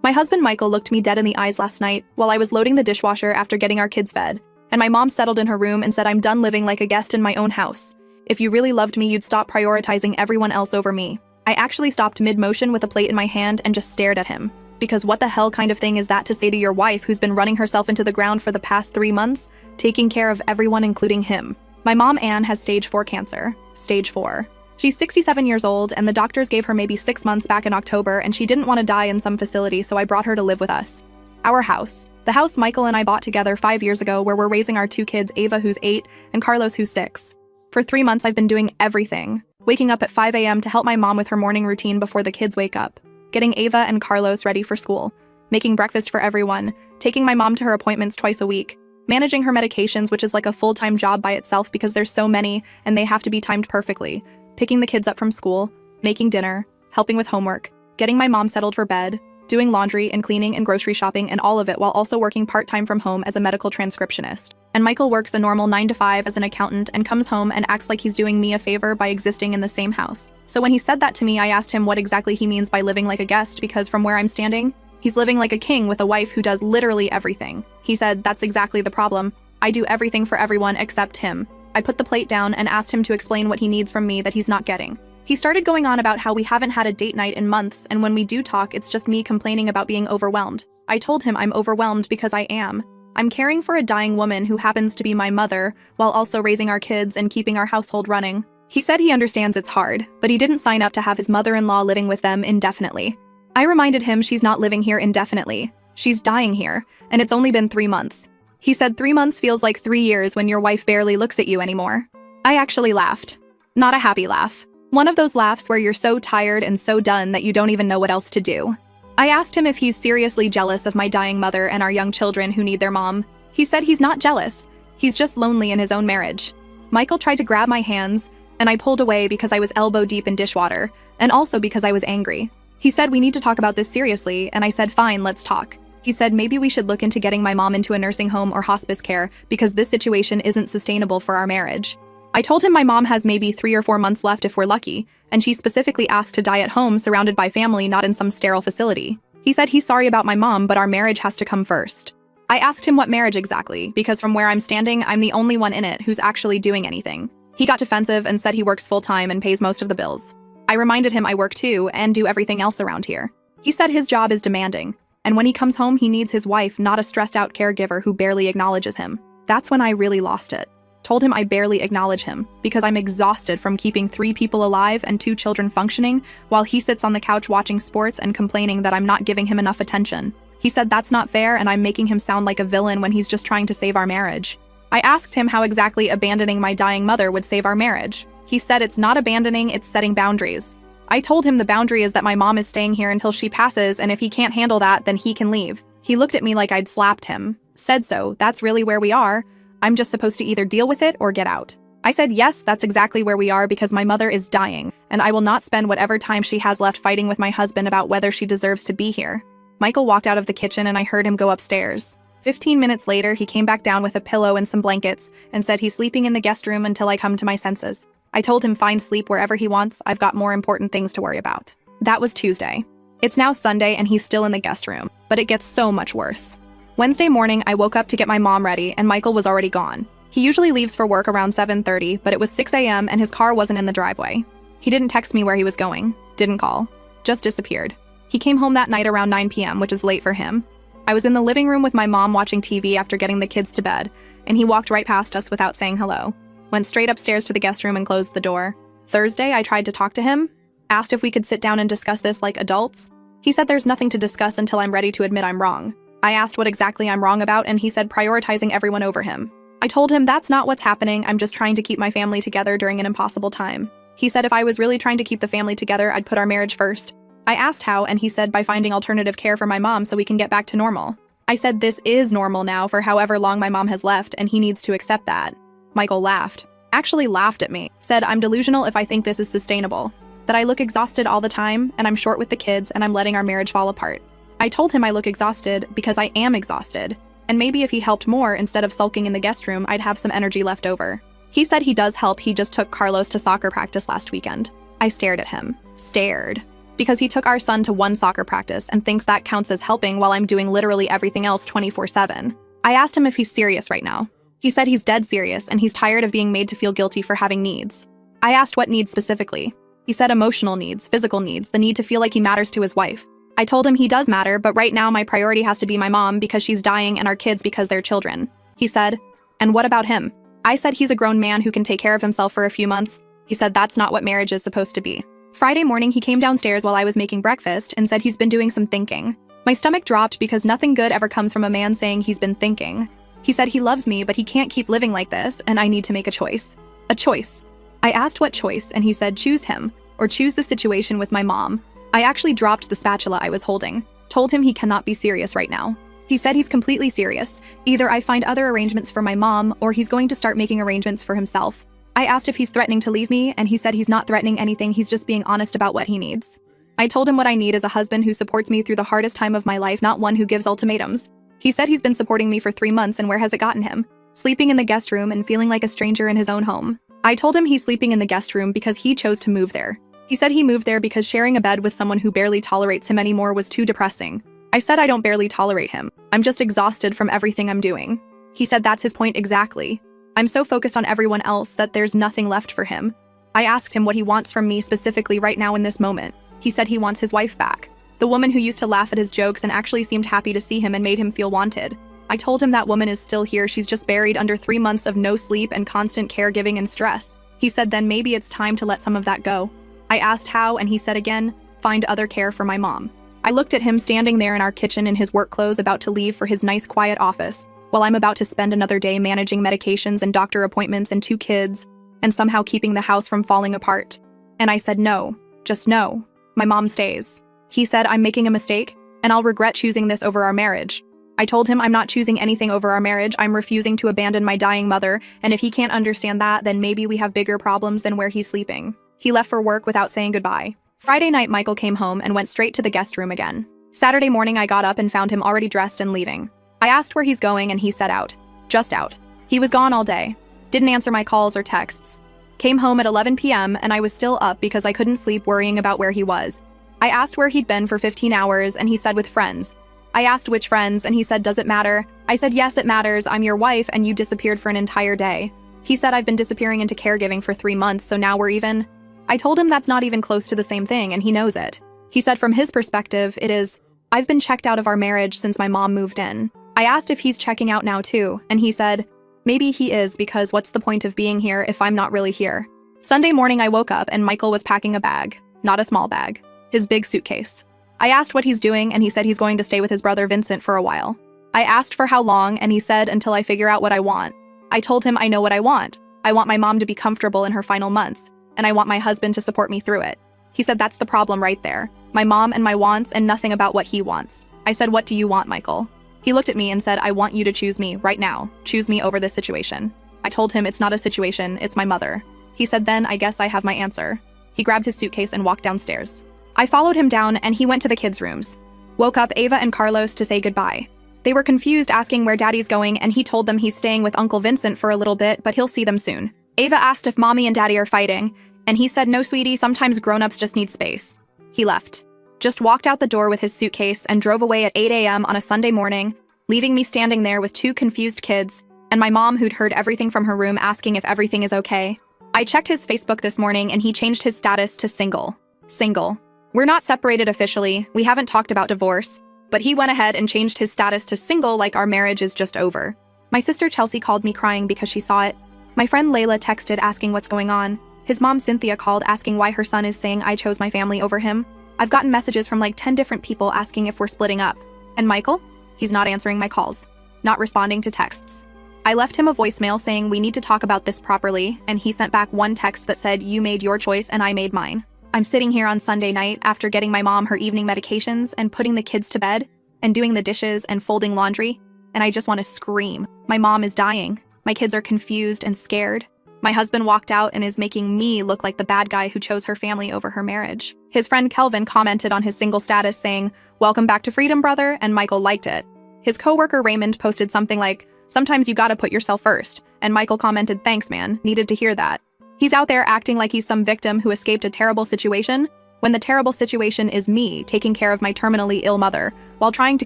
My husband Michael looked me dead in the eyes last night while I was loading the dishwasher after getting our kids fed, and my mom settled in her room and said I'm done living like a guest in my own house. If you really loved me, you'd stop prioritizing everyone else over me. I actually stopped mid-motion with a plate in my hand and just stared at him. Because what the hell kind of thing is that to say to your wife who's been running herself into the ground for the past 3 months, taking care of everyone including him? My mom Anne has stage 4 cancer. Stage 4. She's 67 years old, and the doctors gave her maybe 6 months back in October, and she didn't want to die in some facility, so I brought her to live with us. Our house. The house Michael and I bought together 5 years ago, where we're raising our 2 kids, Ava, who's 8, and Carlos, who's 6. For 3 months, I've been doing everything. Waking up at 5 a.m. to help my mom with her morning routine before the kids wake up. Getting Ava and Carlos ready for school. Making breakfast for everyone. Taking my mom to her appointments twice a week. Managing her medications, which is like a full-time job by itself because there's so many and they have to be timed perfectly. Picking the kids up from school, making dinner, helping with homework, getting my mom settled for bed, doing laundry and cleaning and grocery shopping and all of it while also working part-time from home as a medical transcriptionist. And Michael works a normal 9 to 5 as an accountant and comes home and acts like he's doing me a favor by existing in the same house. So when he said that to me, I asked him what exactly he means by living like a guest because from where I'm standing, he's living like a king with a wife who does literally everything. He said, that's exactly the problem. I do everything for everyone except him. I put the plate down and asked him to explain what he needs from me that he's not getting. He started going on about how we haven't had a date night in months, and when we do talk, it's just me complaining about being overwhelmed. I told him I'm overwhelmed because I am. I'm caring for a dying woman who happens to be my mother, while also raising our kids and keeping our household running. He said he understands it's hard, but he didn't sign up to have his mother-in-law living with them indefinitely. I reminded him she's not living here indefinitely. She's dying here, and it's only been 3 months. He said 3 months feels like 3 years when your wife barely looks at you anymore. I actually laughed. Not a happy laugh. One of those laughs where you're so tired and so done that you don't even know what else to do. I asked him if he's seriously jealous of my dying mother and our young children who need their mom. He said he's not jealous. He's just lonely in his own marriage. Michael tried to grab my hands, and I pulled away because I was elbow deep in dishwater, and also because I was angry. He said we need to talk about this seriously, and I said fine, let's talk. He said maybe we should look into getting my mom into a nursing home or hospice care because this situation isn't sustainable for our marriage. I told him my mom has maybe 3 or 4 months left if we're lucky, and she specifically asked to die at home surrounded by family, not in some sterile facility. He said he's sorry about my mom, but our marriage has to come first. I asked him what marriage exactly, because from where I'm standing, I'm the only one in it who's actually doing anything. He got defensive and said he works full-time and pays most of the bills. I reminded him I work too and do everything else around here. He said his job is demanding, and when he comes home, he needs his wife, not a stressed-out caregiver who barely acknowledges him. That's when I really lost it. Told him I barely acknowledge him because I'm exhausted from keeping 3 people alive and 2 children functioning while he sits on the couch watching sports and complaining that I'm not giving him enough attention. He said that's not fair and I'm making him sound like a villain when he's just trying to save our marriage. I asked him how exactly abandoning my dying mother would save our marriage. He said it's not abandoning, it's setting boundaries. I told him the boundary is that my mom is staying here until she passes, and if he can't handle that, then he can leave. He looked at me like I'd slapped him. Said so, that's really where we are. I'm just supposed to either deal with it or get out. I said yes, that's exactly where we are because my mother is dying, and I will not spend whatever time she has left fighting with my husband about whether she deserves to be here. Michael walked out of the kitchen and I heard him go upstairs. 15 minutes later, he came back down with a pillow and some blankets and said he's sleeping in the guest room until I come to my senses. I told him fine, sleep wherever he wants, I've got more important things to worry about. That was Tuesday. It's now Sunday and he's still in the guest room, but it gets so much worse. Wednesday morning, I woke up to get my mom ready and Michael was already gone. He usually leaves for work around 7:30, but it was 6 a.m. and his car wasn't in the driveway. He didn't text me where he was going, didn't call, just disappeared. He came home that night around 9 p.m., which is late for him. I was in the living room with my mom watching TV after getting the kids to bed, and he walked right past us without saying hello. Went straight upstairs to the guest room and closed the door. Thursday, I tried to talk to him, asked if we could sit down and discuss this like adults. He said there's nothing to discuss until I'm ready to admit I'm wrong. I asked what exactly I'm wrong about, and he said prioritizing everyone over him. I told him that's not what's happening, I'm just trying to keep my family together during an impossible time. He said if I was really trying to keep the family together, I'd put our marriage first. I asked how, and he said by finding alternative care for my mom so we can get back to normal. I said this is normal now for however long my mom has left, and he needs to accept that. Michael laughed. Actually laughed at me. Said I'm delusional if I think this is sustainable. That I look exhausted all the time, and I'm short with the kids, and I'm letting our marriage fall apart. I told him I look exhausted because I am exhausted. And maybe if he helped more instead of sulking in the guest room, I'd have some energy left over. He said he does help, he just took Carlos to soccer practice last weekend. I stared at him. Stared. because he took our son to one soccer practice and thinks that counts as helping while I'm doing literally everything else 24/7. I asked him if he's serious right now. He said he's dead serious and he's tired of being made to feel guilty for having needs. I asked what needs specifically. He said emotional needs, physical needs, the need to feel like he matters to his wife. I told him he does matter, but right now my priority has to be my mom because she's dying and our kids because they're children. He said, and what about him? I said he's a grown man who can take care of himself for a few months. He said that's not what marriage is supposed to be. Friday morning, he came downstairs while I was making breakfast and said he's been doing some thinking. My stomach dropped because nothing good ever comes from a man saying he's been thinking. He said he loves me, but he can't keep living like this, and I need to make a choice. A choice. I asked what choice, and he said choose him, or choose the situation with my mom. I actually dropped the spatula I was holding, told him he cannot be serious right now. He said he's completely serious. Either I find other arrangements for my mom, or he's going to start making arrangements for himself. I asked if he's threatening to leave me, and he said he's not threatening anything, he's just being honest about what he needs. I told him what I need is a husband who supports me through the hardest time of my life, not one who gives ultimatums. He said he's been supporting me for 3 months, and where has it gotten him? Sleeping in the guest room and feeling like a stranger in his own home. I told him he's sleeping in the guest room because he chose to move there. He said he moved there because sharing a bed with someone who barely tolerates him anymore was too depressing. I said I don't barely tolerate him. I'm just exhausted from everything I'm doing. He said that's his point exactly. I'm so focused on everyone else that there's nothing left for him. I asked him what he wants from me specifically right now in this moment. He said he wants his wife back. The woman who used to laugh at his jokes and actually seemed happy to see him and made him feel wanted. I told him that woman is still here, she's just buried under 3 months of no sleep and constant caregiving and stress. He said then maybe it's time to let some of that go. I asked how, and he said again, find other care for my mom. I looked at him standing there in our kitchen in his work clothes about to leave for his nice quiet office, while I'm about to spend another day managing medications and doctor appointments and 2 kids, and somehow keeping the house from falling apart. And I said no, just no. My mom stays. He said I'm making a mistake, and I'll regret choosing this over our marriage. I told him I'm not choosing anything over our marriage, I'm refusing to abandon my dying mother, and if he can't understand that, then maybe we have bigger problems than where he's sleeping. He left for work without saying goodbye. Friday night, Michael came home and went straight to the guest room again. Saturday morning, I got up and found him already dressed and leaving. I asked where he's going, and he said out. Just out. He was gone all day. Didn't answer my calls or texts. Came home at 11 p.m., and I was still up because I couldn't sleep worrying about where he was. I asked where he'd been for 15 hours, and he said with friends. I asked which friends, and he said, does it matter? I said, yes, it matters. I'm your wife, and you disappeared for an entire day. He said I've been disappearing into caregiving for 3 months, so now we're even. I told him that's not even close to the same thing, and he knows it. He said from his perspective, it is, I've been checked out of our marriage since my mom moved in. I asked if he's checking out now too, and he said, maybe he is because what's the point of being here if I'm not really here? Sunday morning I woke up and Michael was packing a bag, not a small bag, his big suitcase. I asked what he's doing, and he said he's going to stay with his brother Vincent for a while. I asked for how long, and he said until I figure out what I want. I told him I know what I want. I want my mom to be comfortable in her final months, and I want my husband to support me through it. He said that's the problem right there. My mom and my wants and nothing about what he wants. I said, what do you want, Michael? He looked at me and said, I want you to choose me right now. Choose me over this situation. I told him it's not a situation, it's my mother. He said then I guess I have my answer. He grabbed his suitcase and walked downstairs. I followed him down and he went to the kids' rooms. Woke up Ava and Carlos to say goodbye. They were confused asking where daddy's going, and he told them he's staying with Uncle Vincent for a little bit, but he'll see them soon. Ava asked if mommy and daddy are fighting, and he said no sweetie, sometimes grown-ups just need space. He left. Just walked out the door with his suitcase and drove away at 8 a.m. on a Sunday morning, leaving me standing there with 2 confused kids, and my mom who'd heard everything from her room asking if everything is okay. I checked his Facebook this morning and he changed his status to single. Single. We're not separated officially, we haven't talked about divorce, but he went ahead and changed his status to single like our marriage is just over. My sister Chelsea called me crying because she saw it. My friend Layla texted asking what's going on. His mom Cynthia called asking why her son is saying I chose my family over him. I've gotten messages from like 10 different people asking if we're splitting up. And Michael? He's not answering my calls, not responding to texts. I left him a voicemail saying we need to talk about this properly, and he sent back one text that said you made your choice and I made mine. I'm sitting here on Sunday night after getting my mom her evening medications and putting the kids to bed and doing the dishes and folding laundry, and I just want to scream. My mom is dying. My kids are confused and scared. My husband walked out and is making me look like the bad guy who chose her family over her marriage. His friend Kelvin commented on his single status saying, "Welcome back to freedom, brother," and Michael liked it. His coworker Raymond posted something like, "Sometimes you gotta put yourself first," and Michael commented, "Thanks, man, needed to hear that." He's out there acting like he's some victim who escaped a terrible situation, when the terrible situation is me taking care of my terminally ill mother while trying to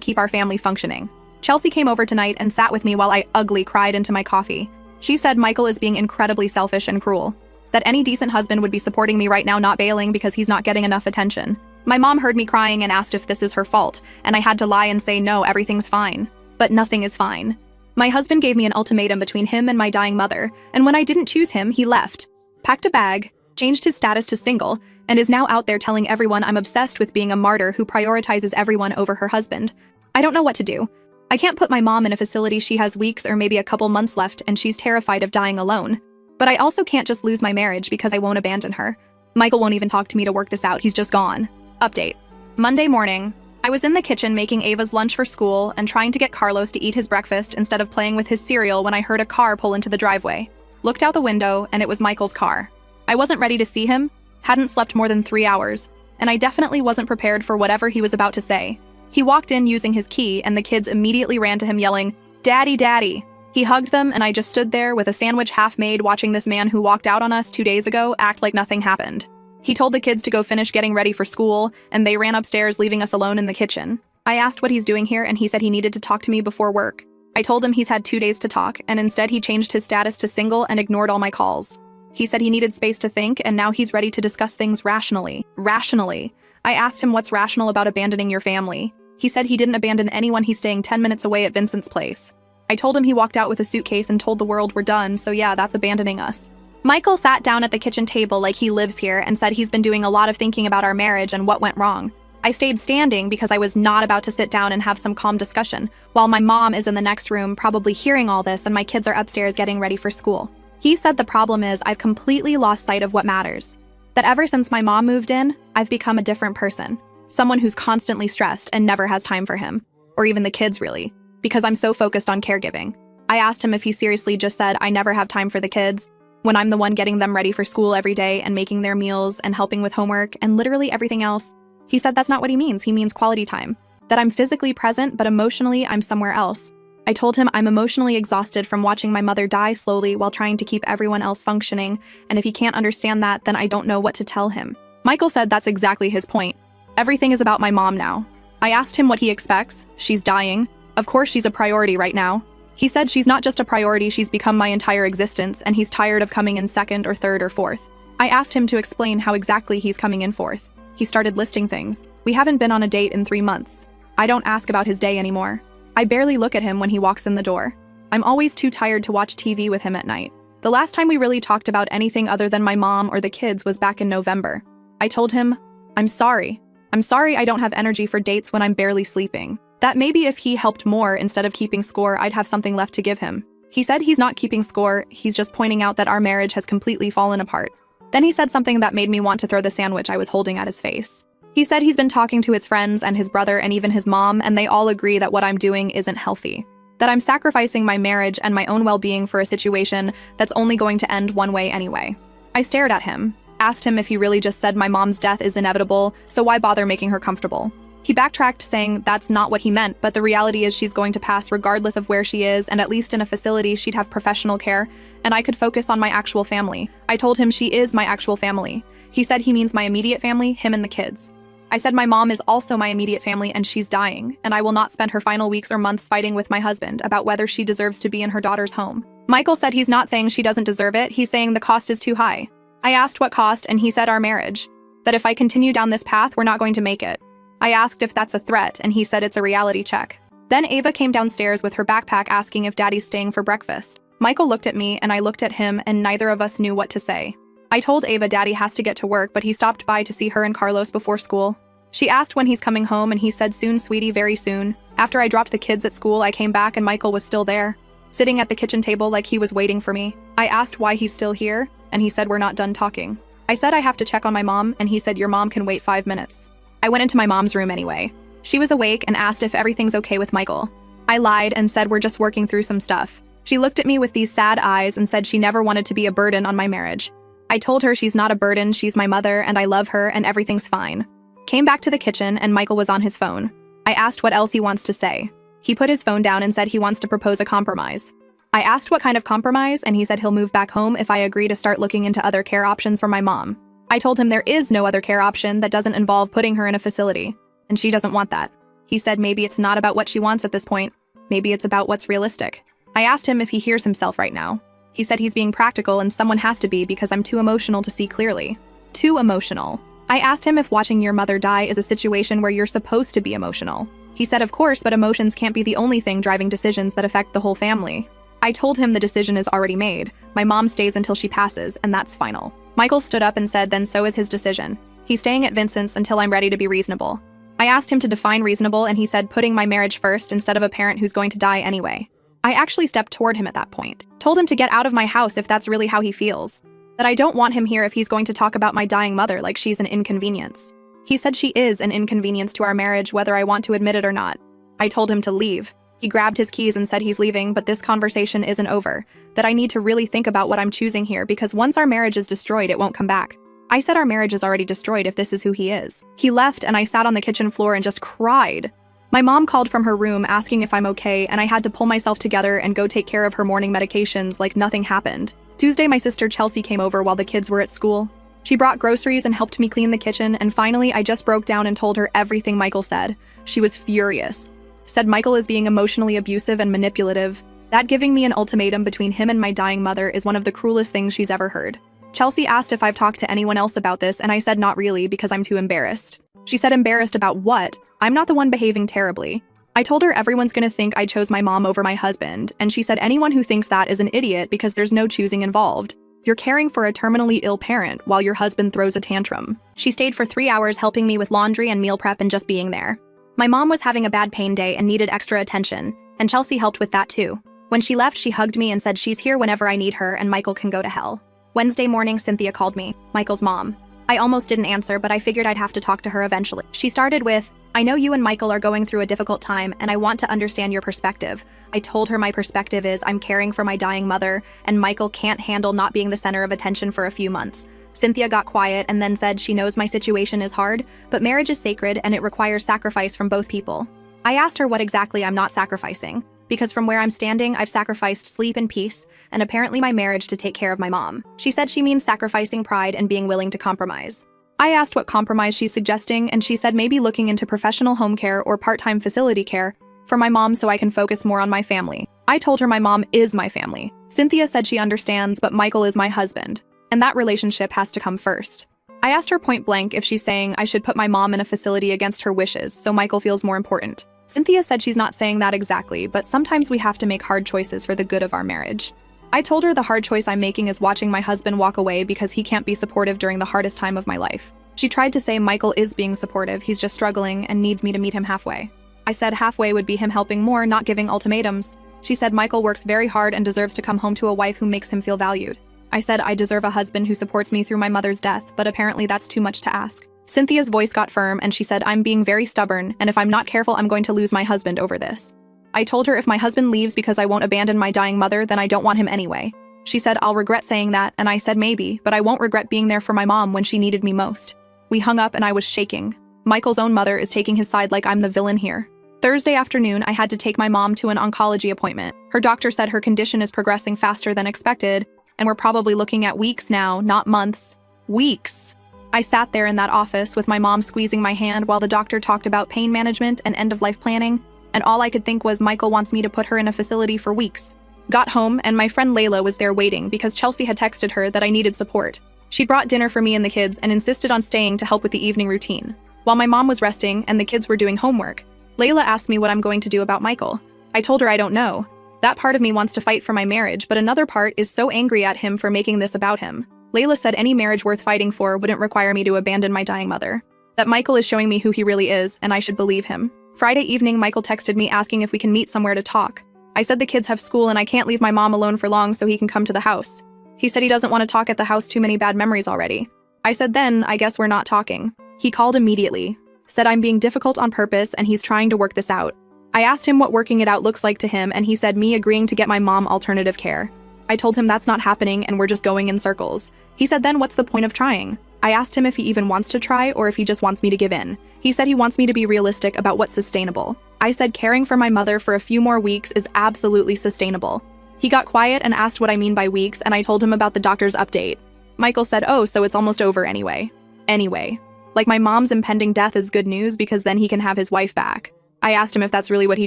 keep our family functioning. Chelsea came over tonight and sat with me while I ugly cried into my coffee. She said Michael is being incredibly selfish and cruel, that any decent husband would be supporting me right now, not bailing because he's not getting enough attention. My mom heard me crying and asked if this is her fault, and I had to lie and say no, everything's fine. But nothing is fine. My husband gave me an ultimatum between him and my dying mother, and when I didn't choose him, he left, packed a bag, changed his status to single, and is now out there telling everyone I'm obsessed with being a martyr who prioritizes everyone over her husband. I don't know what to do. I can't put my mom in a facility she has weeks or maybe a couple months left and she's terrified of dying alone. But I also can't just lose my marriage because I won't abandon her. Michael won't even talk to me to work this out, he's just gone. Update. Monday morning, I was in the kitchen making Ava's lunch for school and trying to get Carlos to eat his breakfast instead of playing with his cereal when I heard a car pull into the driveway. Looked out the window and it was Michael's car. I wasn't ready to see him, hadn't slept more than 3 hours, and I definitely wasn't prepared for whatever he was about to say. He walked in using his key and the kids immediately ran to him yelling, "Daddy, Daddy." He hugged them and I just stood there with a sandwich half made watching this man who walked out on us 2 days ago act like nothing happened. He told the kids to go finish getting ready for school and they ran upstairs leaving us alone in the kitchen. I asked what he's doing here and he said he needed to talk to me before work. I told him he's had 2 days to talk and instead he changed his status to single and ignored all my calls. He said he needed space to think and now he's ready to discuss things rationally. Rationally. I asked him what's rational about abandoning your family. He said he didn't abandon anyone, he's staying 10 minutes away at Vincent's place. I told him he walked out with a suitcase and told the world we're done, so yeah, that's abandoning us. Michael sat down at the kitchen table like he lives here and said he's been doing a lot of thinking about our marriage and what went wrong. I stayed standing because I was not about to sit down and have some calm discussion, while my mom is in the next room probably hearing all this and my kids are upstairs getting ready for school. He said the problem is I've completely lost sight of what matters. That ever since my mom moved in, I've become a different person. Someone who's constantly stressed and never has time for him. Or even the kids, really. Because I'm so focused on caregiving. I asked him if he seriously just said I never have time for the kids, when I'm the one getting them ready for school every day and making their meals and helping with homework and literally everything else. He said that's not what he means quality time. That I'm physically present, but emotionally I'm somewhere else. I told him I'm emotionally exhausted from watching my mother die slowly while trying to keep everyone else functioning, and if he can't understand that, then I don't know what to tell him. Michael said that's exactly his point. Everything is about my mom now. I asked him what he expects. She's dying. Of course she's a priority right now. He said she's not just a priority, she's become my entire existence, and he's tired of coming in second or third or fourth. I asked him to explain how exactly he's coming in fourth. He started listing things. We haven't been on a date in 3 months. I don't ask about his day anymore. I barely look at him when he walks in the door. I'm always too tired to watch TV with him at night. The last time we really talked about anything other than my mom or the kids was back in November. I told him, I'm sorry. I'm sorry I don't have energy for dates when I'm barely sleeping. That maybe if he helped more instead of keeping score, I'd have something left to give him. He said he's not keeping score, he's just pointing out that our marriage has completely fallen apart. Then he said something that made me want to throw the sandwich I was holding at his face. He said he's been talking to his friends and his brother and even his mom, and they all agree that what I'm doing isn't healthy. That I'm sacrificing my marriage and my own well-being for a situation that's only going to end one way anyway. I stared at him, asked him if he really just said my mom's death is inevitable, so why bother making her comfortable? He backtracked saying that's not what he meant, but the reality is she's going to pass regardless of where she is, and at least in a facility she'd have professional care, and I could focus on my actual family. I told him she is my actual family. He said he means my immediate family, him and the kids. I said my mom is also my immediate family and she's dying, and I will not spend her final weeks or months fighting with my husband about whether she deserves to be in her daughter's home. Michael said he's not saying she doesn't deserve it, he's saying the cost is too high. I asked what cost, and he said our marriage. That if I continue down this path, we're not going to make it. I asked if that's a threat, and he said it's a reality check. Then Ava came downstairs with her backpack asking if Daddy's staying for breakfast. Michael looked at me, and I looked at him, and neither of us knew what to say. I told Ava Daddy has to get to work, but he stopped by to see her and Carlos before school. She asked when he's coming home, and he said soon, sweetie, very soon. After I dropped the kids at school, I came back and Michael was still there, sitting at the kitchen table like he was waiting for me. I asked why he's still here, and he said we're not done talking. I said I have to check on my mom, and he said your mom can wait 5 minutes. I went into my mom's room anyway. She was awake and asked if everything's okay with Michael. I lied and said we're just working through some stuff. She looked at me with these sad eyes and said she never wanted to be a burden on my marriage. I told her she's not a burden, she's my mother, and I love her, and everything's fine. Came back to the kitchen, and Michael was on his phone. I asked what else he wants to say. He put his phone down and said he wants to propose a compromise. I asked what kind of compromise, and he said he'll move back home if I agree to start looking into other care options for my mom. I told him there is no other care option that doesn't involve putting her in a facility, and she doesn't want that. He said maybe it's not about what she wants at this point. Maybe it's about what's realistic. I asked him if he hears himself right now. He said he's being practical and someone has to be because I'm too emotional to see clearly. Too emotional. I asked him if watching your mother die is a situation where you're supposed to be emotional. He said of course, but emotions can't be the only thing driving decisions that affect the whole family. I told him the decision is already made. My mom stays until she passes, and that's final. Michael stood up and said then so is his decision. He's staying at Vincent's until I'm ready to be reasonable. I asked him to define reasonable and he said putting my marriage first instead of a parent who's going to die anyway. I actually stepped toward him at that point. Told him to get out of my house if that's really how he feels. That I don't want him here if he's going to talk about my dying mother like she's an inconvenience. He said she is an inconvenience to our marriage whether I want to admit it or not. I told him to leave. He grabbed his keys and said he's leaving, but this conversation isn't over. That I need to really think about what I'm choosing here because once our marriage is destroyed, it won't come back. I said our marriage is already destroyed if this is who he is. He left and I sat on the kitchen floor and just cried. My mom called from her room asking if I'm okay, and I had to pull myself together and go take care of her morning medications like nothing happened. Tuesday, my sister Chelsea came over while the kids were at school. She brought groceries and helped me clean the kitchen, and finally I just broke down and told her everything Michael said. She was furious. Said Michael is being emotionally abusive and manipulative. That giving me an ultimatum between him and my dying mother is one of the cruelest things she's ever heard. Chelsea asked if I've talked to anyone else about this, and I said not really because I'm too embarrassed. She said embarrassed about what? I'm not the one behaving terribly. I told her everyone's gonna think I chose my mom over my husband, and she said anyone who thinks that is an idiot because there's no choosing involved. You're caring for a terminally ill parent while your husband throws a tantrum. She stayed for 3 hours helping me with laundry and meal prep and just being there. My mom was having a bad pain day and needed extra attention, and Chelsea helped with that too. When she left, she hugged me and said she's here whenever I need her and Michael can go to hell. Wednesday morning, Cynthia called me, Michael's mom. I almost didn't answer, but I figured I'd have to talk to her eventually. She started with, I know you and Michael are going through a difficult time, and I want to understand your perspective. I told her my perspective is I'm caring for my dying mother, and Michael can't handle not being the center of attention for a few months. Cynthia got quiet and then said she knows my situation is hard, but marriage is sacred and it requires sacrifice from both people. I asked her what exactly I'm not sacrificing, because from where I'm standing, I've sacrificed sleep and peace, and apparently my marriage to take care of my mom. She said she means sacrificing pride and being willing to compromise. I asked what compromise she's suggesting, and she said maybe looking into professional home care or part-time facility care for my mom so I can focus more on my family. I told her my mom is my family. Cynthia said she understands, but Michael is my husband, and that relationship has to come first. I asked her point blank if she's saying I should put my mom in a facility against her wishes so Michael feels more important. Cynthia said she's not saying that exactly, but sometimes we have to make hard choices for the good of our marriage. I told her the hard choice I'm making is watching my husband walk away because he can't be supportive during the hardest time of my life. She tried to say Michael is being supportive, he's just struggling and needs me to meet him halfway. I said halfway would be him helping more, not giving ultimatums. She said Michael works very hard and deserves to come home to a wife who makes him feel valued. I said I deserve a husband who supports me through my mother's death, but apparently that's too much to ask. Cynthia's voice got firm and she said I'm being very stubborn, and if I'm not careful I'm going to lose my husband over this. I told her if my husband leaves because I won't abandon my dying mother, then I don't want him anyway. She said I'll regret saying that, and I said maybe, but I won't regret being there for my mom when she needed me most. We hung up and I was shaking. Michael's own mother is taking his side like I'm the villain here. Thursday afternoon, I had to take my mom to an oncology appointment. Her doctor said her condition is progressing faster than expected, and we're probably looking at weeks now, not months. Weeks. I sat there in that office with my mom squeezing my hand while the doctor talked about pain management and end-of-life planning, and all I could think was Michael wants me to put her in a facility for weeks. Got home, and my friend Layla was there waiting because Chelsea had texted her that I needed support. She brought dinner for me and the kids and insisted on staying to help with the evening routine. While my mom was resting and the kids were doing homework, Layla asked me what I'm going to do about Michael. I told her I don't know. That part of me wants to fight for my marriage, but another part is so angry at him for making this about him. Layla said any marriage worth fighting for wouldn't require me to abandon my dying mother. That Michael is showing me who he really is, and I should believe him. Friday evening, Michael texted me asking if we can meet somewhere to talk. I said the kids have school and I can't leave my mom alone for long so he can come to the house. He said he doesn't want to talk at the house, too many bad memories already. I said then, I guess we're not talking. He called immediately. Said I'm being difficult on purpose and he's trying to work this out. I asked him what working it out looks like to him, and he said me agreeing to get my mom alternative care. I told him that's not happening and we're just going in circles. He said then what's the point of trying? I asked him if he even wants to try or if he just wants me to give in. He said he wants me to be realistic about what's sustainable. I said caring for my mother for a few more weeks is absolutely sustainable. He got quiet and asked what I mean by weeks, and I told him about the doctor's update. Michael said, "Oh, so it's almost over anyway." Anyway. Like my mom's impending death is good news because then he can have his wife back. I asked him if that's really what he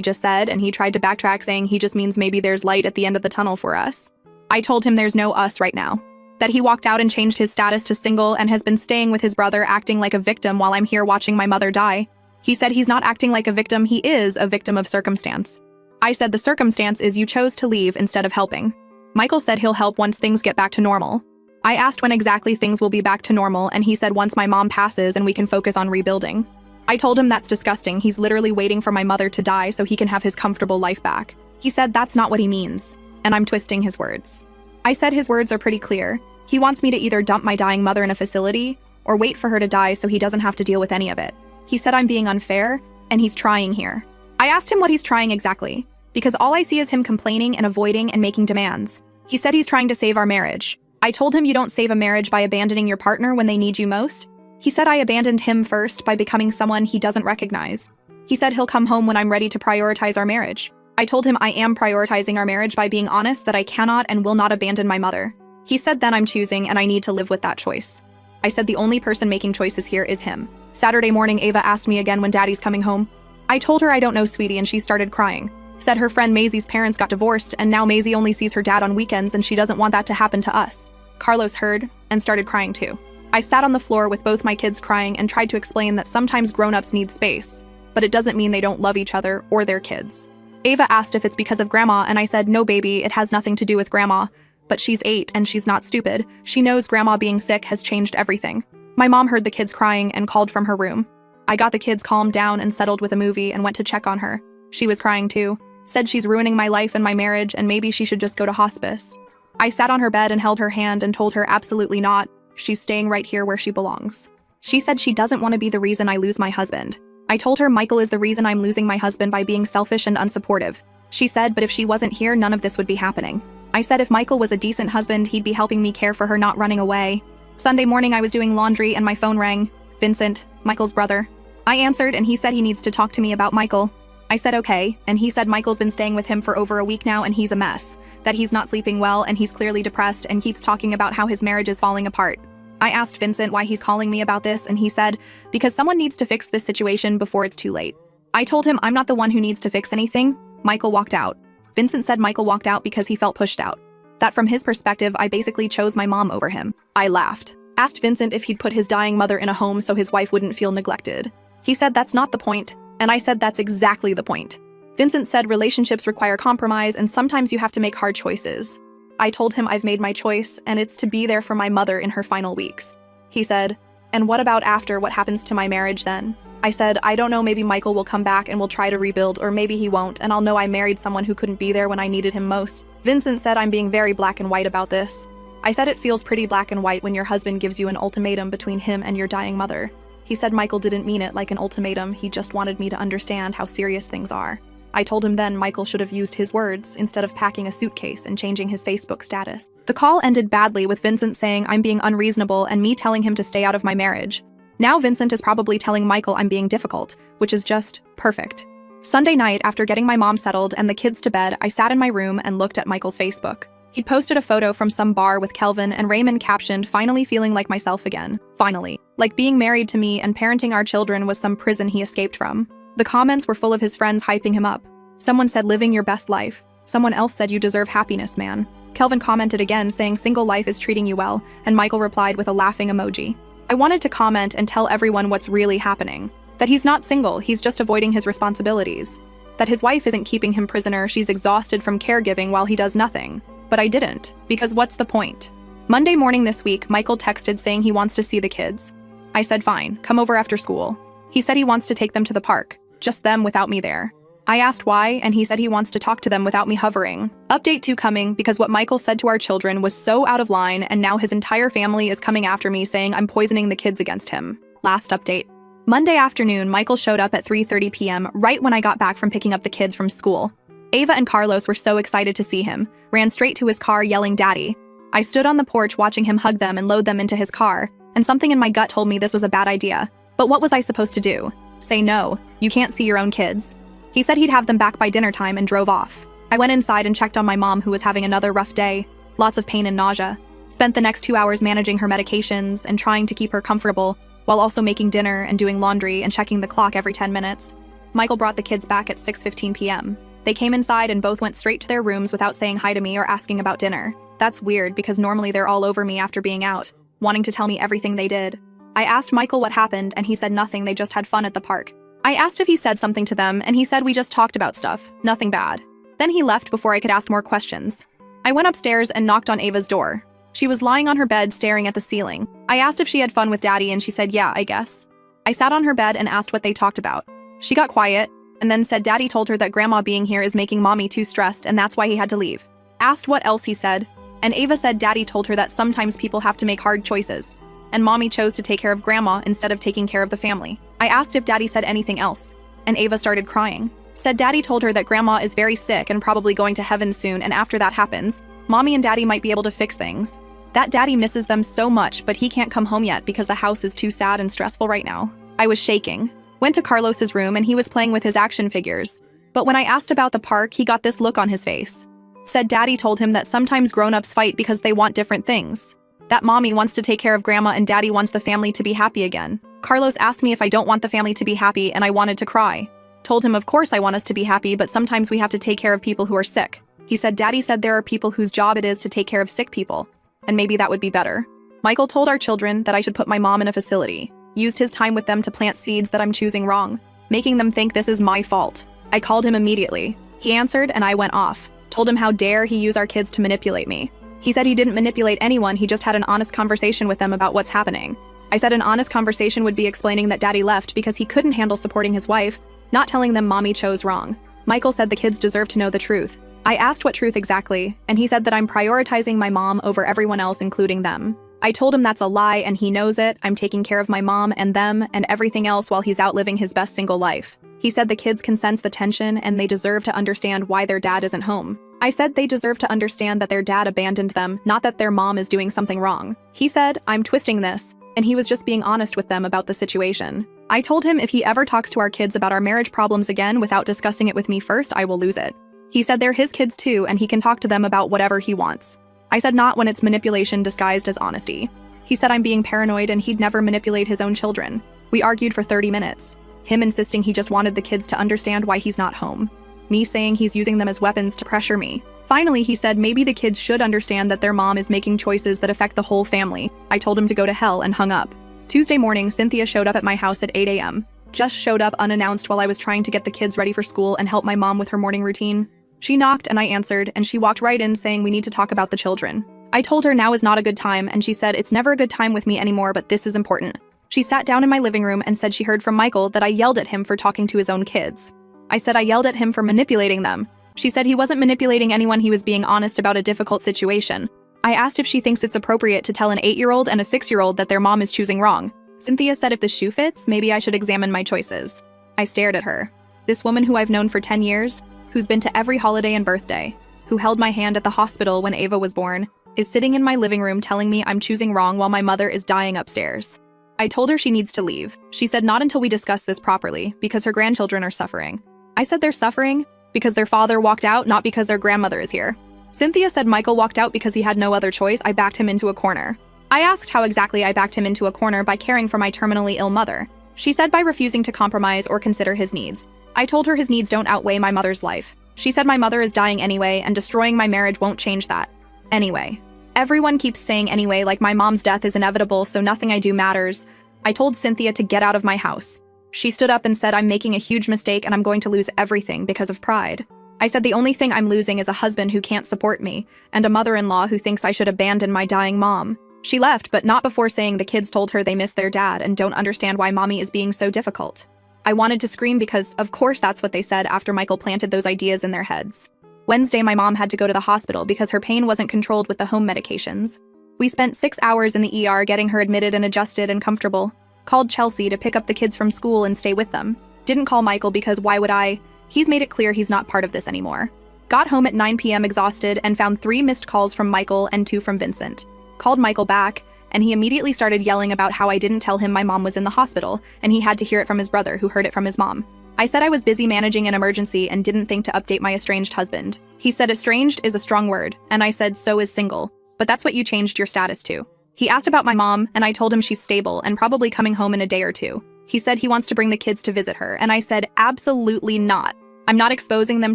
just said, and he tried to backtrack saying he just means maybe there's light at the end of the tunnel for us. I told him there's no us right now. That he walked out and changed his status to single and has been staying with his brother acting like a victim while I'm here watching my mother die. He said he's not acting like a victim, he is a victim of circumstance. I said the circumstance is you chose to leave instead of helping. Michael said he'll help once things get back to normal. I asked when exactly things will be back to normal, and he said once my mom passes and we can focus on rebuilding. I told him that's disgusting, he's literally waiting for my mother to die so he can have his comfortable life back. He said that's not what he means, and I'm twisting his words. I said his words are pretty clear. He wants me to either dump my dying mother in a facility or wait for her to die so he doesn't have to deal with any of it. He said I'm being unfair, and he's trying here. I asked him what he's trying exactly, because all I see is him complaining and avoiding and making demands. He said he's trying to save our marriage. I told him you don't save a marriage by abandoning your partner when they need you most. He said I abandoned him first by becoming someone he doesn't recognize. He said he'll come home when I'm ready to prioritize our marriage. I told him I am prioritizing our marriage by being honest that I cannot and will not abandon my mother. He said then I'm choosing and I need to live with that choice. I said the only person making choices here is him. Saturday morning, Ava asked me again when Daddy's coming home. I told her I don't know, sweetie, and she started crying. Said her friend Maisie's parents got divorced and now Maisie only sees her dad on weekends and she doesn't want that to happen to us. Carlos heard and started crying too. I sat on the floor with both my kids crying and tried to explain that sometimes grown-ups need space, but it doesn't mean they don't love each other or their kids. Ava asked if it's because of Grandma, and I said, no, baby, it has nothing to do with Grandma. But she's 8 and she's not stupid. She knows Grandma being sick has changed everything. My mom heard the kids crying and called from her room. I got the kids calmed down and settled with a movie and went to check on her. She was crying too. Said she's ruining my life and my marriage and maybe she should just go to hospice. I sat on her bed and held her hand and told her absolutely not. She's staying right here where she belongs. She said she doesn't want to be the reason I lose my husband. I told her Michael is the reason I'm losing my husband by being selfish and unsupportive. She said, but if she wasn't here, none of this would be happening. I said if Michael was a decent husband, he'd be helping me care for her, not running away. Sunday morning, I was doing laundry and my phone rang. Vincent, Michael's brother. I answered and he said he needs to talk to me about Michael. I said okay, and he said Michael's been staying with him for over a week now and he's a mess. That he's not sleeping well and he's clearly depressed and keeps talking about how his marriage is falling apart. I asked Vincent why he's calling me about this and he said, because someone needs to fix this situation before it's too late. I told him I'm not the one who needs to fix anything. Michael walked out. Vincent said Michael walked out because he felt pushed out. That from his perspective, I basically chose my mom over him. I laughed. Asked Vincent if he'd put his dying mother in a home so his wife wouldn't feel neglected. He said that's not the point, and I said that's exactly the point. Vincent said relationships require compromise and sometimes you have to make hard choices. I told him I've made my choice and it's to be there for my mother in her final weeks. He said, and what about after, what happens to my marriage then? I said, I don't know, maybe Michael will come back and we'll try to rebuild, or maybe he won't and I'll know I married someone who couldn't be there when I needed him most. Vincent said I'm being very black and white about this. I said it feels pretty black and white when your husband gives you an ultimatum between him and your dying mother. He said Michael didn't mean it like an ultimatum, he just wanted me to understand how serious things are. I told him then Michael should have used his words instead of packing a suitcase and changing his Facebook status. The call ended badly with Vincent saying I'm being unreasonable and me telling him to stay out of my marriage. Now Vincent is probably telling Michael I'm being difficult, which is just perfect. Sunday night, after getting my mom settled and the kids to bed, I sat in my room and looked at Michael's Facebook. He'd posted a photo from some bar with Kelvin and Raymond captioned, finally feeling like myself again. Finally. Like being married to me and parenting our children was some prison he escaped from. The comments were full of his friends hyping him up. Someone said living your best life. Someone else said you deserve happiness, man. Kelvin commented again saying single life is treating you well, and Michael replied with a laughing emoji. I wanted to comment and tell everyone what's really happening. That he's not single, he's just avoiding his responsibilities. That his wife isn't keeping him prisoner, she's exhausted from caregiving while he does nothing. But I didn't, because what's the point? Monday morning this week, Michael texted saying he wants to see the kids. I said fine, come over after school. He said he wants to take them to the park, just them without me there. I asked why, and he said he wants to talk to them without me hovering. Update 2 coming, because what Michael said to our children was so out of line, and now his entire family is coming after me saying I'm poisoning the kids against him. Last update. Monday afternoon, Michael showed up at 3:30 p.m., right when I got back from picking up the kids from school. Ava and Carlos were so excited to see him, ran straight to his car yelling Daddy. I stood on the porch watching him hug them and load them into his car, and something in my gut told me this was a bad idea. But what was I supposed to do? Say no, you can't see your own kids. He said he'd have them back by dinner time and drove off. I went inside and checked on my mom who was having another rough day. Lots of pain and nausea. Spent the next 2 hours managing her medications and trying to keep her comfortable, while also making dinner and doing laundry and checking the clock every 10 minutes. Michael brought the kids back at 6:15 p.m. They came inside and both went straight to their rooms without saying hi to me or asking about dinner. That's weird because normally they're all over me after being out, wanting to tell me everything they did. I asked Michael what happened and he said nothing, they just had fun at the park. I asked if he said something to them and he said we just talked about stuff, nothing bad. Then he left before I could ask more questions. I went upstairs and knocked on Ava's door. She was lying on her bed staring at the ceiling. I asked if she had fun with Daddy and she said yeah, I guess. I sat on her bed and asked what they talked about. She got quiet and then said Daddy told her that Grandma being here is making Mommy too stressed and that's why he had to leave. Asked what else he said, and Ava said Daddy told her that sometimes people have to make hard choices, and Mommy chose to take care of Grandma instead of taking care of the family. I asked if Daddy said anything else, and Ava started crying. Said Daddy told her that Grandma is very sick and probably going to heaven soon, and after that happens, Mommy and Daddy might be able to fix things. That Daddy misses them so much, but he can't come home yet because the house is too sad and stressful right now. I was shaking. Went to Carlos's room and he was playing with his action figures. But when I asked about the park, he got this look on his face. Said Daddy told him that sometimes grown-ups fight because they want different things. That Mommy wants to take care of Grandma and Daddy wants the family to be happy again. Carlos asked me if I don't want the family to be happy and I wanted to cry. Told him of course I want us to be happy, but sometimes we have to take care of people who are sick. He said Daddy said there are people whose job it is to take care of sick people, and maybe that would be better. Michael told our children that I should put my mom in a facility. Used his time with them to plant seeds that I'm choosing wrong, making them think this is my fault. I called him immediately. He answered and I went off. Told him how dare he use our kids to manipulate me. He said he didn't manipulate anyone, he just had an honest conversation with them about what's happening. I said an honest conversation would be explaining that Daddy left because he couldn't handle supporting his wife, not telling them Mommy chose wrong. Michael said the kids deserve to know the truth. I asked what truth exactly, and he said that I'm prioritizing my mom over everyone else, including them. I told him that's a lie and he knows it. I'm taking care of my mom and them and everything else while he's out living his best single life. He said the kids can sense the tension and they deserve to understand why their dad isn't home. I said they deserve to understand that their dad abandoned them, not that their mom is doing something wrong. He said, I'm twisting this, and he was just being honest with them about the situation. I told him if he ever talks to our kids about our marriage problems again without discussing it with me first, I will lose it. He said they're his kids too and he can talk to them about whatever he wants. I said not when it's manipulation disguised as honesty. He said I'm being paranoid and he'd never manipulate his own children. We argued for 30 minutes. Him insisting he just wanted the kids to understand why he's not home. Me saying he's using them as weapons to pressure me. Finally, he said maybe the kids should understand that their mom is making choices that affect the whole family. I told him to go to hell and hung up. Tuesday morning, Cynthia showed up at my house at 8 a.m. Just showed up unannounced while I was trying to get the kids ready for school and help my mom with her morning routine. She knocked and I answered, and she walked right in saying we need to talk about the children. I told her now is not a good time, and she said it's never a good time with me anymore, but this is important. She sat down in my living room and said she heard from Michael that I yelled at him for talking to his own kids. I said I yelled at him for manipulating them. She said he wasn't manipulating anyone, he was being honest about a difficult situation. I asked if she thinks it's appropriate to tell an 8-year-old and a 6-year-old that their mom is choosing wrong. Cynthia said if the shoe fits, maybe I should examine my choices. I stared at her. This woman who I've known for 10 years, who's been to every holiday and birthday, who held my hand at the hospital when Ava was born, is sitting in my living room telling me I'm choosing wrong while my mother is dying upstairs. I told her she needs to leave. She said not until we discuss this properly, because her grandchildren are suffering. I said they're suffering because their father walked out, not because their grandmother is here. Cynthia said Michael walked out because he had no other choice. I backed him into a corner. I asked how exactly I backed him into a corner by caring for my terminally ill mother. She said by refusing to compromise or consider his needs. I told her his needs don't outweigh my mother's life. She said my mother is dying anyway, and destroying my marriage won't change that. Anyway. Everyone keeps saying anyway, like my mom's death is inevitable, so nothing I do matters. I told Cynthia to get out of my house. She stood up and said I'm making a huge mistake and I'm going to lose everything because of pride. I said the only thing I'm losing is a husband who can't support me, and a mother-in-law who thinks I should abandon my dying mom. She left, but not before saying the kids told her they miss their dad and don't understand why mommy is being so difficult. I wanted to scream because, of course, that's what they said after Michael planted those ideas in their heads. Wednesday, my mom had to go to the hospital because her pain wasn't controlled with the home medications. We spent 6 hours in the ER getting her admitted and adjusted and comfortable. Called Chelsea to pick up the kids from school and stay with them. Didn't call Michael because why would I? He's made it clear he's not part of this anymore. Got home at 9 p.m. exhausted and found 3 missed calls from Michael and 2 from Vincent. Called Michael back, and he immediately started yelling about how I didn't tell him my mom was in the hospital, and he had to hear it from his brother who heard it from his mom. I said I was busy managing an emergency and didn't think to update my estranged husband. He said estranged is a strong word, and I said so is single. but that's what you changed your status to. He asked about my mom, and I told him she's stable and probably coming home in a day or two. He said he wants to bring the kids to visit her, and I said, absolutely not. I'm not exposing them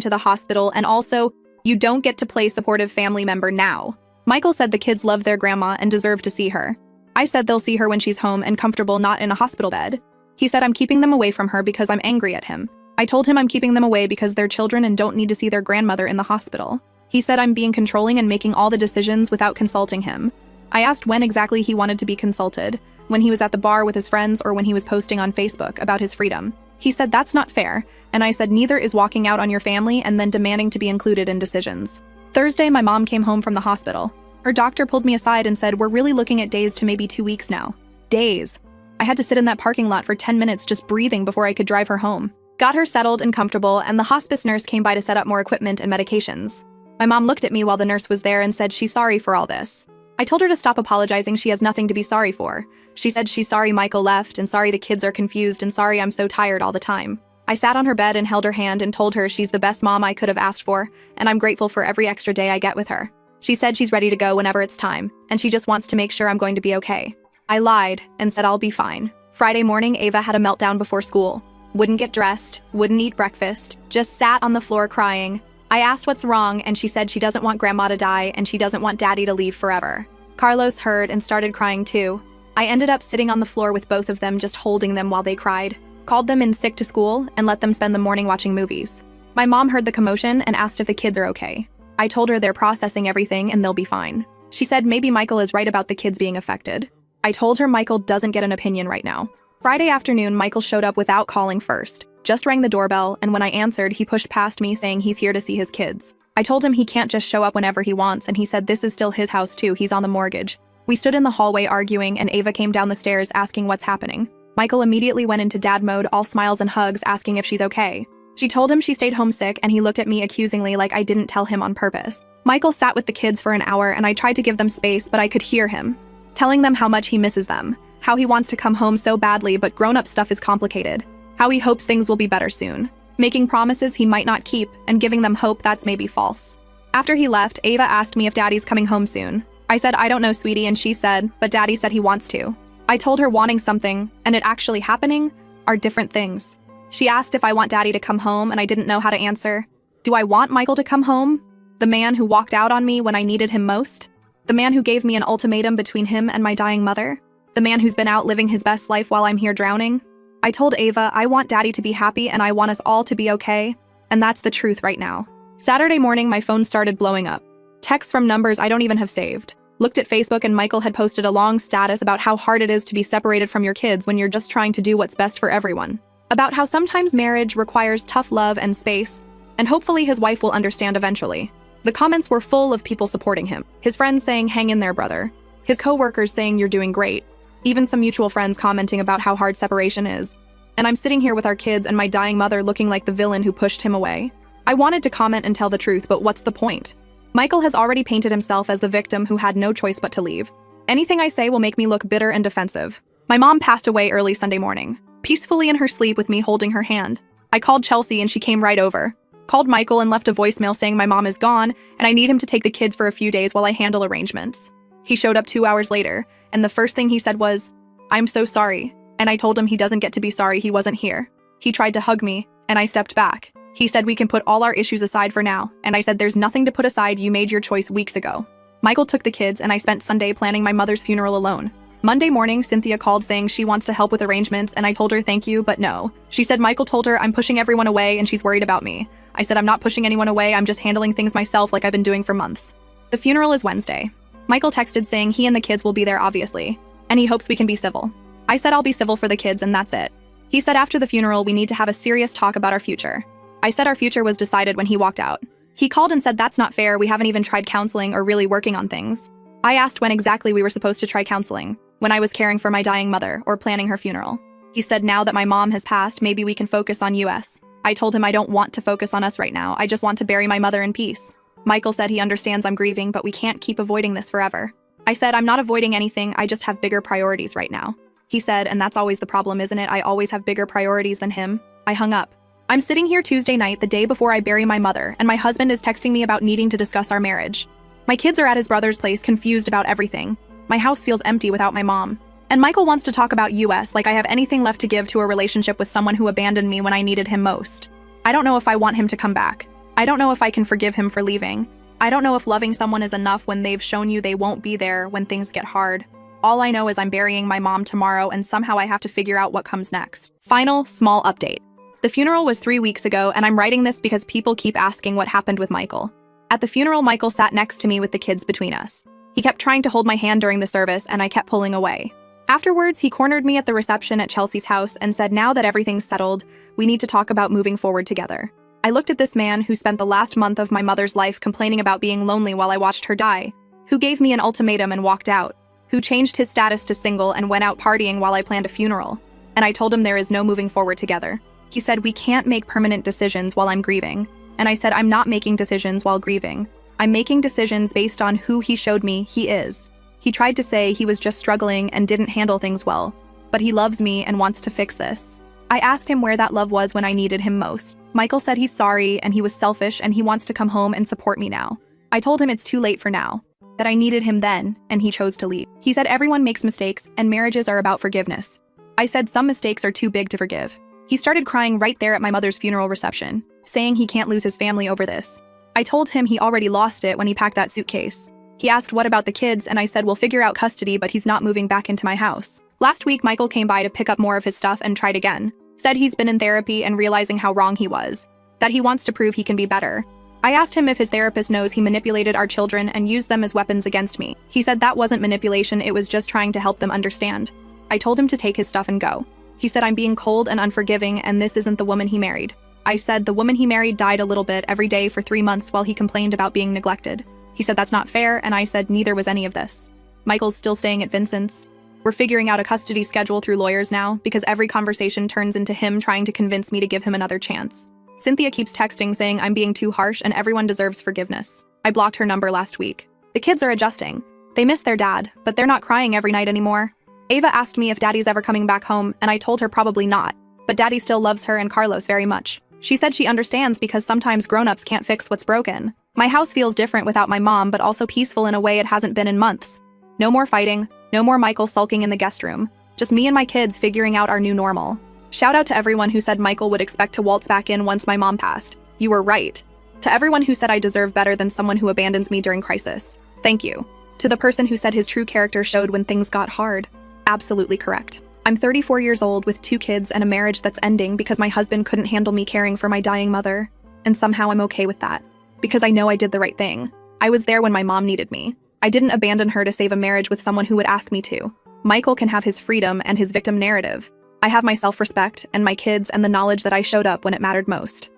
to the hospital, and also, you don't get to play supportive family member now. Michael said the kids love their grandma and deserve to see her. I said they'll see her when she's home and comfortable, not in a hospital bed. He said I'm keeping them away from her because I'm angry at him. I told him I'm keeping them away because they're children and don't need to see their grandmother in the hospital. He said I'm being controlling and making all the decisions without consulting him. I asked when exactly he wanted to be consulted, when he was at the bar with his friends or when he was posting on Facebook about his freedom. He said that's not fair, and I said neither is walking out on your family and then demanding to be included in decisions. Thursday, my mom came home from the hospital. Her doctor pulled me aside and said, we're really looking at days to maybe 2 weeks now. Days. I had to sit in that parking lot for 10 minutes just breathing before I could drive her home. Got her settled and comfortable, and the hospice nurse came by to set up more equipment and medications. My mom looked at me while the nurse was there and said she's sorry for all this. I told her to stop apologizing, she has nothing to be sorry for. She said she's sorry Michael left and sorry the kids are confused and sorry I'm so tired all the time. I sat on her bed and held her hand and told her she's the best mom I could have asked for, and I'm grateful for every extra day I get with her. She said she's ready to go whenever it's time, and she just wants to make sure I'm going to be okay. I lied and said I'll be fine. Friday morning, Ava had a meltdown before school. Wouldn't get dressed, wouldn't eat breakfast, just sat on the floor crying. I asked what's wrong, and she said she doesn't want grandma to die and she doesn't want daddy to leave forever. Carlos heard and started crying too. I ended up sitting on the floor with both of them, just holding them while they cried. Called them in sick to school and let them spend the morning watching movies. My mom heard the commotion and asked if the kids are okay. I told her they're processing everything and they'll be fine. She said maybe Michael is right about the kids being affected. I told her Michael doesn't get an opinion right now. Friday afternoon, Michael showed up without calling first. Just rang the doorbell, and when I answered, he pushed past me saying he's here to see his kids. I told him he can't just show up whenever he wants, and he said this is still his house too, he's on the mortgage. We stood in the hallway arguing, and Ava came down the stairs asking what's happening. Michael immediately went into dad mode, all smiles and hugs, asking if she's okay. She told him she stayed homesick, and he looked at me accusingly like I didn't tell him on purpose. Michael sat with the kids for an hour, and I tried to give them space, but I could hear him telling them how much he misses them, how he wants to come home so badly, but grown-up stuff is complicated, how he hopes things will be better soon, making promises he might not keep, and giving them hope that's maybe false. After he left, Ava asked me if daddy's coming home soon. I said, I don't know, sweetie, and she said, but daddy said he wants to. I told her wanting something, and it actually happening, are different things. She asked if I want daddy to come home, and I didn't know how to answer. Do I want Michael to come home? The man who walked out on me when I needed him most? The man who gave me an ultimatum between him and my dying mother? The man who's been out living his best life while I'm here drowning? I told Ava I want daddy to be happy and I want us all to be okay, and that's the truth right now. Saturday morning, my phone started blowing up. Texts from numbers I don't even have saved. Looked at Facebook and Michael had posted a long status about how hard it is to be separated from your kids when you're just trying to do what's best for everyone. About how sometimes marriage requires tough love and space, and hopefully his wife will understand eventually. The comments were full of people supporting him. His friends saying, hang in there, brother. His co-workers saying, you're doing great. Even some mutual friends commenting about how hard separation is. And I'm sitting here with our kids and my dying mother looking like the villain who pushed him away. I wanted to comment and tell the truth, but what's the point? Michael has already painted himself as the victim who had no choice but to leave. Anything I say will make me look bitter and defensive. My mom passed away early Sunday morning, peacefully in her sleep with me holding her hand. I called Chelsea and she came right over. Called Michael and left a voicemail saying my mom is gone and I need him to take the kids for a few days while I handle arrangements. He showed up 2 hours later, and the first thing he said was, I'm so sorry. And I told him he doesn't get to be sorry he wasn't here. He tried to hug me, and I stepped back. He said we can put all our issues aside for now, and I said there's nothing to put aside, you made your choice weeks ago. Michael took the kids, and I spent Sunday planning my mother's funeral alone. Monday morning, Cynthia called saying she wants to help with arrangements, and I told her thank you, but no. She said Michael told her I'm pushing everyone away and she's worried about me. I said I'm not pushing anyone away, I'm just handling things myself like I've been doing for months. The funeral is Wednesday. Michael texted saying he and the kids will be there obviously, and he hopes we can be civil. I said I'll be civil for the kids and that's it. He said after the funeral we need to have a serious talk about our future. I said our future was decided when he walked out. He called and said that's not fair, we haven't even tried counseling or really working on things. I asked when exactly we were supposed to try counseling, when I was caring for my dying mother or planning her funeral. He said now that my mom has passed, maybe we can focus on US. I told him I don't want to focus on us right now, I just want to bury my mother in peace. Michael said he understands I'm grieving, but we can't keep avoiding this forever. I said I'm not avoiding anything, I just have bigger priorities right now. He said, and that's always the problem, isn't it? I always have bigger priorities than him. I hung up. I'm sitting here Tuesday night, the day before I bury my mother, and my husband is texting me about needing to discuss our marriage. My kids are at his brother's place, confused about everything. My house feels empty without my mom. And Michael wants to talk about US like I have anything left to give to a relationship with someone who abandoned me when I needed him most. I don't know if I want him to come back. I don't know if I can forgive him for leaving. I don't know if loving someone is enough when they've shown you they won't be there when things get hard. All I know is I'm burying my mom tomorrow and somehow I have to figure out what comes next. Final, small update. The funeral was 3 weeks ago and I'm writing this because people keep asking what happened with Michael. At the funeral, Michael sat next to me with the kids between us. He kept trying to hold my hand during the service and I kept pulling away. Afterwards, he cornered me at the reception at Chelsea's house and said now that everything's settled, we need to talk about moving forward together. I looked at this man who spent the last month of my mother's life complaining about being lonely while I watched her die, who gave me an ultimatum and walked out, who changed his status to single and went out partying while I planned a funeral. And I told him there is no moving forward together. He said we can't make permanent decisions while I'm grieving. And I said I'm not making decisions while grieving. I'm making decisions based on who he showed me he is. He tried to say he was just struggling and didn't handle things well, but he loves me and wants to fix this. I asked him where that love was when I needed him most. Michael said he's sorry and he was selfish and he wants to come home and support me now. I told him it's too late for now, that I needed him then, and he chose to leave. He said everyone makes mistakes and marriages are about forgiveness. I said some mistakes are too big to forgive. He started crying right there at my mother's funeral reception, saying he can't lose his family over this. I told him he already lost it when he packed that suitcase. He asked what about the kids, and I said we'll figure out custody, but he's not moving back into my house. Last week, Michael came by to pick up more of his stuff and tried again. Said he's been in therapy and realizing how wrong he was, that he wants to prove he can be better. I asked him if his therapist knows he manipulated our children and used them as weapons against me. He said that wasn't manipulation, it was just trying to help them understand. I told him to take his stuff and go. He said I'm being cold and unforgiving and this isn't the woman he married. I said the woman he married died a little bit every day for 3 months while he complained about being neglected. He said that's not fair, and I said neither was any of this. Michael's still staying at Vincent's. We're figuring out a custody schedule through lawyers now because every conversation turns into him trying to convince me to give him another chance. Cynthia keeps texting saying I'm being too harsh and everyone deserves forgiveness. I blocked her number last week. The kids are adjusting. They miss their dad, but they're not crying every night anymore. Ava asked me if Daddy's ever coming back home, and I told her probably not, but Daddy still loves her and Carlos very much. She said she understands because sometimes grown-ups can't fix what's broken. My house feels different without my mom, but also peaceful in a way it hasn't been in months. No more fighting, no more Michael sulking in the guest room. Just me and my kids figuring out our new normal. Shout out to everyone who said Michael would expect to waltz back in once my mom passed. You were right. To everyone who said I deserve better than someone who abandons me during crisis. Thank you. To the person who said his true character showed when things got hard. Absolutely correct. I'm 34 years old with 2 kids and a marriage that's ending because my husband couldn't handle me caring for my dying mother. And somehow I'm okay with that. Because I know I did the right thing. I was there when my mom needed me. I didn't abandon her to save a marriage with someone who would ask me to. Michael can have his freedom and his victim narrative. I have my self-respect and my kids and the knowledge that I showed up when it mattered most.